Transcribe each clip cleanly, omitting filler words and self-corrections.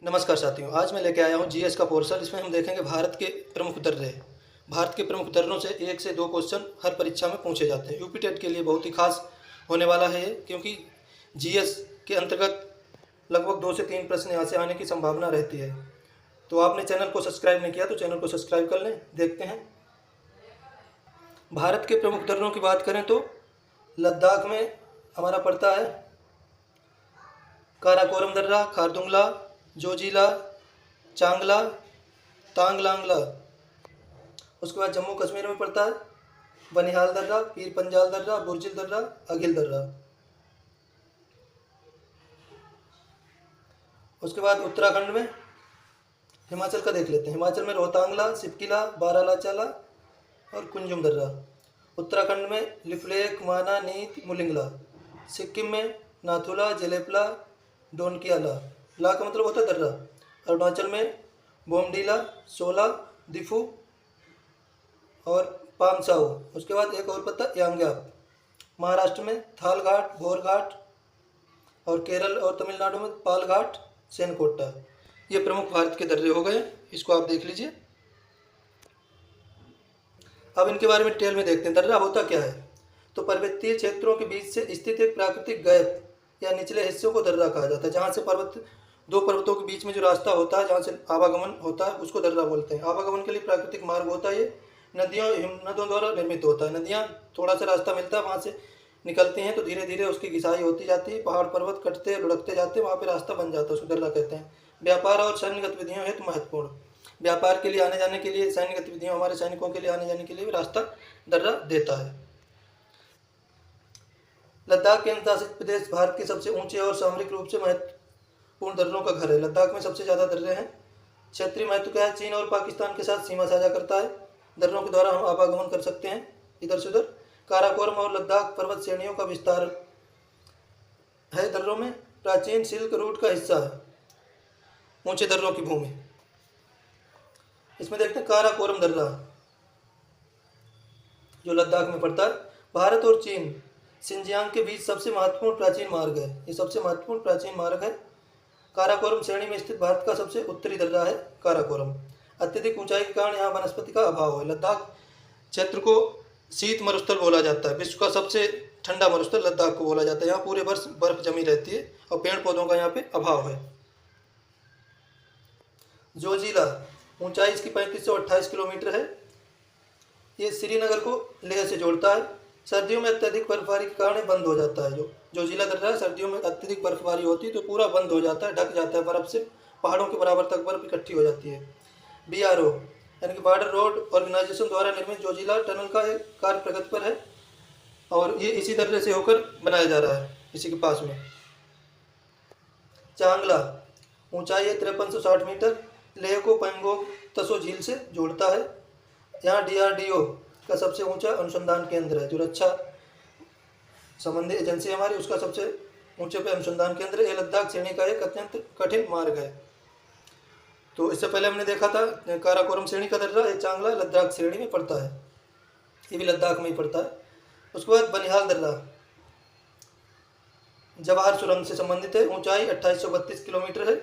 नमस्कार साथियों, आज मैं लेके आया हूँ जीएस का पोर्शन। इसमें हम देखेंगे भारत के प्रमुख दर्रे। भारत के प्रमुख दर्रों से 1 से 2 क्वेश्चन हर परीक्षा में पूछे जाते हैं। यूपी टेट के लिए बहुत ही खास होने वाला है ये, क्योंकि जीएस के अंतर्गत लगभग 2 से 3 प्रश्न यहाँ से आने की संभावना रहती है। तो आपने चैनल को सब्सक्राइब नहीं किया तो चैनल को सब्सक्राइब कर लें। देखते हैं, भारत के प्रमुख दर्रों की बात करें तो लद्दाख में हमारा पड़ता है काराकोरम दर्रा, खारदुंगला, जोजिला, चांगला, तांगलांगला। उसके बाद जम्मू कश्मीर में पड़ता है बनिहाल दर्रा, पीर पंजाल दर्रा, बुर्जिल दर्रा, अगिल दर्रा। उसके बाद उत्तराखंड में हिमाचल का देख लेते हैं। हिमाचल में रोहतांगला, सिपकिला, बारालाचाला और कुंजुम दर्रा। उत्तराखंड में लिफलेक, माना, नीत, मुलिंगला। सिक्किम में नाथुला, जलेपला, डोनकियाला। ला का मतलब होता है दर्रा। अरुणाचल में बोमडीला, सोला, दिफू और पामसाऊ। उसके बाद एक और पता यांग्याप। महाराष्ट्र में थालघाट, भोरघाट और केरल और तमिलनाडु में पालघाट, सेनकोट्टा। ये प्रमुख भारत के दर्रे हो गए, इसको आप देख लीजिए। अब इनके बारे में डिटेल में देखते हैं। दर्रा होता क्या है? तो पर्वतीय क्षेत्रों के बीच से स्थित एक प्राकृतिक गैप या निचले हिस्सों को दर्रा कहा जाता है। जहाँ से दो पर्वतों के बीच में जो रास्ता होता है, जहाँ से आवागमन होता है, उसको दर्रा बोलते हैं। आवागमन के लिए प्राकृतिक मार्ग होता है। ये नदियों द्वारा निर्मित होता है। नदियाँ थोड़ा सा रास्ता मिलता है, वहाँ से निकलती हैं तो धीरे धीरे उसकी घिसाई होती जाती है। पहाड़ पर्वत कटते लुढ़कते जाते हैं, वहाँ पे रास्ता बन जाता है, उसको दर्रा कहते हैं। व्यापार और सैन्य गतिविधियों हेतु महत्वपूर्ण। व्यापार के लिए आने जाने के लिए, सैन्य गतिविधियों, हमारे सैनिकों के लिए आने जाने के लिए भी रास्ता दर्रा देता है। लद्दाख केंद्र शासित प्रदेश भारत के सबसे ऊंचे और सामरिक रूप से महत्वपूर्ण दर्रों का घर है। लद्दाख में सबसे ज़्यादा दर्रे हैं। क्षेत्रीय महत्व क्या है? चीन और पाकिस्तान के साथ सीमा साझा करता है। दर्रों के द्वारा हम आवागमन कर सकते हैं इधर से उधर। काराकोरम और लद्दाख पर्वत श्रेणियों का विस्तार है। दर्रों में प्राचीन सिल्क रूट का हिस्सा है, ऊंचे दर्रों की भूमि। इसमें देखते हैं काराकोरम दर्रा जो लद्दाख में पड़ता है। भारत और चीन सिंजियांग के बीच सबसे महत्वपूर्ण प्राचीन मार्ग है। ये सबसे महत्वपूर्ण प्राचीन मार्ग है। काराकोरम श्रेणी में स्थित भारत का सबसे उत्तरी दर्रा है काराकोरम। अत्यधिक ऊंचाई के कारण यहाँ वनस्पति का अभाव है। लद्दाख क्षेत्र को शीत मरुस्थल बोला जाता है। विश्व का सबसे ठंडा मरुस्थल लद्दाख को बोला जाता है। यहाँ पूरे वर्ष बर्फ जमी रहती है और पेड़ पौधों का यहाँ पे अभाव है। जोजिला ऊंचाई इसकी 3528 किलोमीटर है। ये श्रीनगर को लेह से जोड़ता है। सर्दियों में अत्यधिक बर्फबारी के कारण बंद हो जाता है। जो जिला दर्रा है, सर्दियों में अत्यधिक बर्फबारी होती है तो पूरा बंद हो जाता है, ढक जाता है बर्फ से। पहाड़ों के बराबर तक बर्फ इकट्ठी हो जाती है। बीआरओ यानी कि बॉर्डर रोड ऑर्गेनाइजेशन द्वारा निर्मित जोजिला टनल का एक कार्य प्रगति पर है और ये इसी दर्रे से होकर बनाया जा रहा है, इसी के पास में। चांगला ऊंचाई है 5360 मीटर। लेह को पेंगोंग तसो झील से जोड़ता है। यहाँ डीआरडीओ का सबसे ऊंचा अनुसंधान केंद्र है। जो रक्षा संबंधी एजेंसी हमारी, उसका सबसे ऊंचे पे अनुसंधान केंद्र। ये लद्दाख श्रेणी का एक अत्यंत कठिन मार्ग है। तो इससे पहले हमने देखा था काराकोरम श्रेणी का दर्रा, ये चांगला लद्दाख श्रेणी में पड़ता है। ये भी लद्दाख में ही पड़ता है। उसके बाद बनिहाल दर्रा जवाहर सुरंग से संबंधित है। ऊंचाई 2832 किलोमीटर है।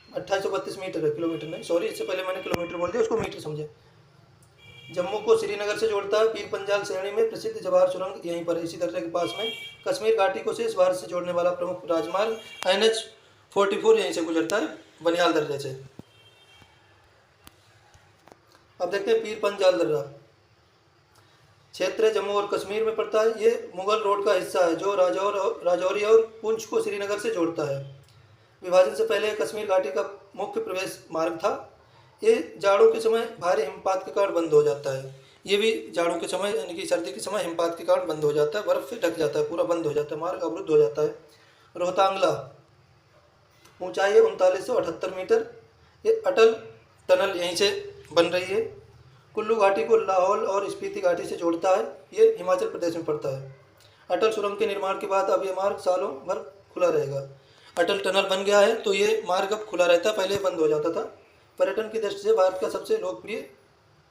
2832 मीटर है, किलोमीटर नहीं, सॉरी, इससे पहले मैंने किलोमीटर बोल दिया, उसको मीटर समझे। जम्मू को श्रीनगर से जोड़ता है। पीर पंजाल श्रेणी में प्रसिद्ध जवाहर सुरंग यहीं पर इसी दर्रे के पास में। कश्मीर घाटी को शेष भारत से जोड़ने वाला प्रमुख राजमार्ग NH-44 यहीं से गुजरता है, बनिहाल दर्रे से। अब देखते हैं पीर पंजाल दर्रा। क्षेत्र जम्मू और कश्मीर में पड़ता है। ये मुगल रोड का हिस्सा है जो राजौरी और पुंछ को श्रीनगर से जोड़ता है। विभाजन से पहले कश्मीर घाटी का मुख्य प्रवेश मार्ग था। ये जाड़ों के समय भारी हिमपात के कारण बंद हो जाता है। ये भी जाड़ों के समय यानी कि सर्दी के समय हिमपात के कारण बंद हो जाता है, बर्फ से ढक जाता है, पूरा बंद हो जाता है, मार्ग अवरुद्ध हो जाता है। रोहतांगला ऊंचाई है 3978 मीटर। ये अटल टनल यहीं से बन रही है। कुल्लू घाटी को लाहौल और स्पीति घाटी से जोड़ता है। ये हिमाचल प्रदेश में पड़ता है। अटल सुरंग के निर्माण के बाद अब ये मार्ग सालों भर खुला रहेगा। अटल टनल बन गया है तो ये मार्ग अब खुला रहता है, पहले बंद हो जाता था। पर्यटन की दृष्टि से भारत का सबसे लोकप्रिय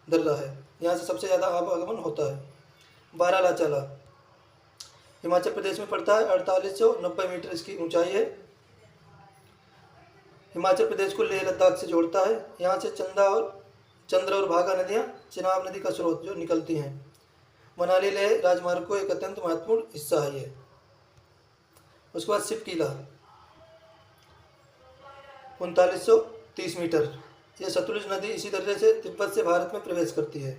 दर्रा है। यहाँ से सबसे ज़्यादा आवागमन होता है। बारालाचाला हिमाचल प्रदेश में पड़ता है। 4890 मीटर इसकी ऊंचाई है। हिमाचल प्रदेश को लेह लद्दाख से जोड़ता है। यहाँ से चंद्र और भागा नदियाँ चिनाब नदी का स्रोत जो निकलती हैं। मनाली लेह राजमार्ग को एक अत्यंत महत्वपूर्ण हिस्सा है ये। उसके बाद शिव किला 3930 मीटर। ये सतलुज नदी इसी दर्जे से तिब्बत से भारत में प्रवेश करती है।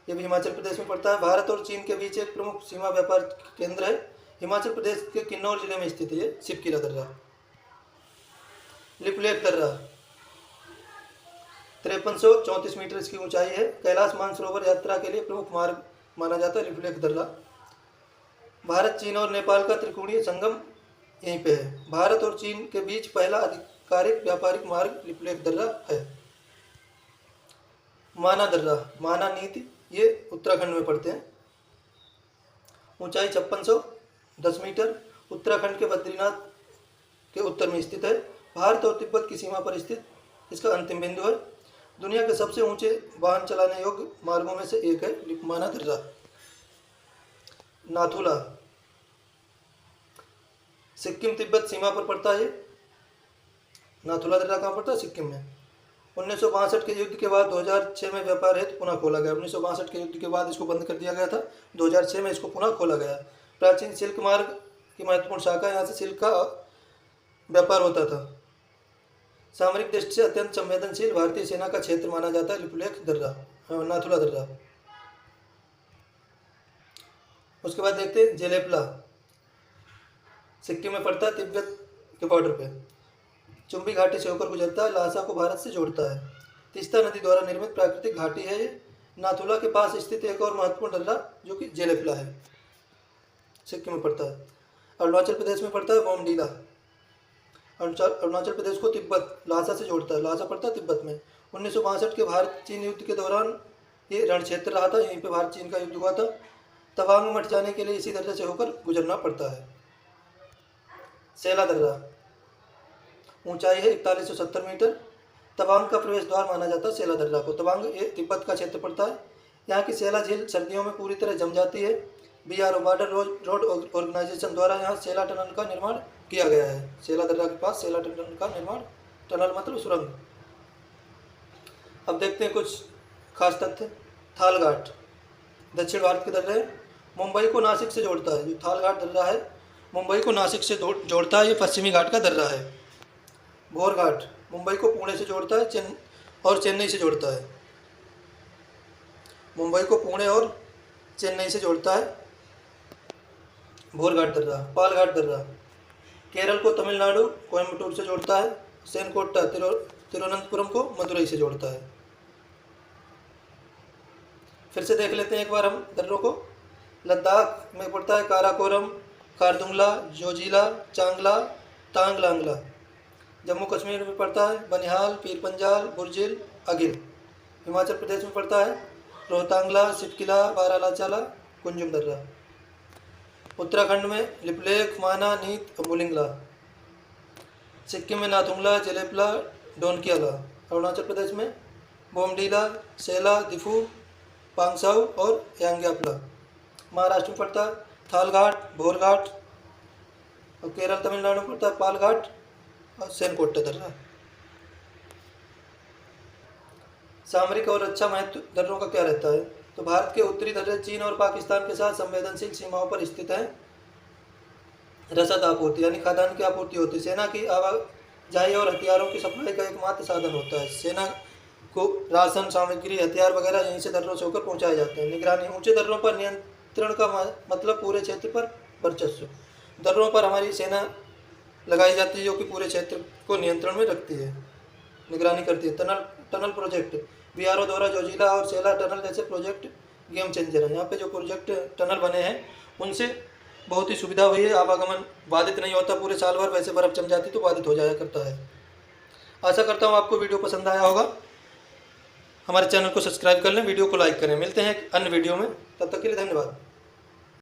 ये भी हिमाचल प्रदेश में पड़ता है। भारत और चीन के बीच एक प्रमुख सीमा व्यापार केंद्र है। हिमाचल प्रदेश के किन्नौर जिले में स्थित है ये शिव किला दर्रा। लिपुलेख दर्रा 5334 मीटर इसकी ऊंचाई है। कैलाश मानसरोवर यात्रा के लिए प्रमुख मार्ग माना जाता है लिपुलेख दर्रा। भारत, चीन और नेपाल का त्रिकोणीय संगम यहीं पे है। भारत और चीन के बीच पहला आधिकारिक व्यापारिक मार्ग लिपुलेख दर्रा है। माना दर्रा, माना नीति, ये उत्तराखंड में पड़ते हैं। ऊंचाई 5610 मीटर। उत्तराखंड के बद्रीनाथ के उत्तर में स्थित है। भारत और तिब्बत की सीमा पर स्थित इसका अंतिम बिंदु है। दुनिया के सबसे ऊंचे वाहन चलाने योग्य मार्गों में से एक है माना दर्रा। नाथुला सिक्किम तिब्बत सीमा पर पड़ता है। नाथुला दर्रा कहाँ पड़ता है? सिक्किम में। 1962 के युद्ध के बाद 2006 में व्यापार हेतु पुनः खोला गया। 1962 के युद्ध के बाद इसको बंद कर दिया गया था। 2006 में इसको पुनः खोला गया। प्राचीन सिल्क मार्ग की महत्वपूर्ण शाखा, यहाँ से सिल्क का व्यापार होता था। सामरिक दृष्टि से अत्यंत संवेदनशील भारतीय सेना का क्षेत्र माना जाता है लिपुलेख दर्रा, नाथुला दर्रा। उसके बाद देखते हैं जेलेपला, सिक्किम में पड़ता है, तिब्बत के बॉर्डर पे। चुंबी घाटी से होकर गुजरता है, लासा को भारत से जोड़ता है। तीस्ता नदी द्वारा निर्मित प्राकृतिक घाटी है ये। नाथुला के पास स्थित एक और महत्वपूर्ण दर्रा जो कि जेलेपला है, सिक्किम में पड़ता है। अरुणाचल प्रदेश में पड़ता है बोमडीला। अरुणाचल प्रदेश को तिब्बत लासा से जोड़ता है। लासा पड़ता है तिब्बत में। 1962 के भारत चीन युद्ध के दौरान ये रण क्षेत्र रहा था। यहीं पे भारत चीन का युद्ध हुआ था। तवांग मठ जाने के लिए इसी दर्रे से होकर गुजरना पड़ता है। सेला दर्रा, ऊंचाई है 4170 मीटर। तवांग का प्रवेश द्वार माना जाता है सेला दर्रा को। तवांग ये तिब्बत का क्षेत्र पड़ता है। यहाँ की सेला झील सर्दियों में पूरी तरह जम जाती है। BRO बॉर्डर रोड ऑर्गेनाइजेशन द्वारा यहाँ सेला टनल का निर्माण किया गया है। सेला दर्रा के पास सेला टनल का निर्माण, टनल मतलब सुरंग। अब देखते हैं कुछ खास तथ्य। थालघाट दक्षिण भारत के दर्रे, मुंबई को नासिक से जोड़ता है। जो थालघाट दर्रा है मुंबई को नासिक से जोड़ता है। ये पश्चिमी घाट का दर्रा है। भोरघाट मुंबई को पुणे से जोड़ता है और चेन्नई से जोड़ता है। मुंबई को पुणे और चेन्नई से जोड़ता है भोरघाट दर्रा। पालघाट दर्रा केरल को तमिलनाडु कोयम्बटूर से जोड़ता है। सेनकोट्टा तिरुवनंतपुरम को मदुरई से जोड़ता है। फिर से देख लेते हैं एक बार हम दर्रों को। लद्दाख में पड़ता है काराकोरम, खारदुंगला, जोजिला, चांगला, तांग लांगला। जम्मू कश्मीर में पड़ता है बनिहाल, पीर पंजाल, बुरजिल, अगिल। हिमाचल प्रदेश में पड़ता है रोहतांगला, सिटकिला, बारालाचाला, कुंजुम दर्रा। उत्तराखंड में लिपुलेख, माना, नीत, अम्बुलिंगला। सिक्किम में नाथुंगला, जेलेपला, डोनकियाला। अरुणाचल प्रदेश में बोमडीला, सेला, दिफू, पांगसाउ और यांग्यापला। महाराष्ट्र में पड़ता है थालघाट, भोरघाट। और केरल तमिलनाडु में पड़ता है पालघाट और सेनकोट्टा दर्रा। सामरिक और रक्षा महत्व दर्रों का क्या रहता है? तो भारत के उत्तरी दर्रे चीन और पाकिस्तान के साथ संवेदनशील सीमाओं पर स्थित है। रसद आपूर्ति यानी खाद्यान्न की आपूर्ति होती है। सेना की आवाजाही और हथियारों की सप्लाई का एकमात्र साधन होता है। सेना को राशन, सामग्री, हथियार वगैरह यहीं से दर्रों से होकर पहुंचाए जाते हैं। निगरानी, ऊंचे दर्रों पर नियंत्रण का मतलब पूरे क्षेत्र पर वर्चस्व। दर्रों पर हमारी सेना लगाई जाती है जो कि पूरे क्षेत्र को नियंत्रण में रखती है, निगरानी करती है। टनल प्रोजेक्ट BRO द्वारा जोजिला और सेला टनल जैसे प्रोजेक्ट गेम चेंजर है। यहाँ पे जो प्रोजेक्ट टनल बने हैं उनसे बहुत ही सुविधा हुई है। आवागमन बाधित नहीं होता पूरे साल भर। वैसे बर्फ़ जम जाती तो बाधित हो जाया करता है। आशा करता हूँ आपको वीडियो पसंद आया होगा। हमारे चैनल को सब्सक्राइब कर लें, वीडियो को लाइक करें। मिलते हैं एक अन्य वीडियो में, तब तक के लिए धन्यवाद।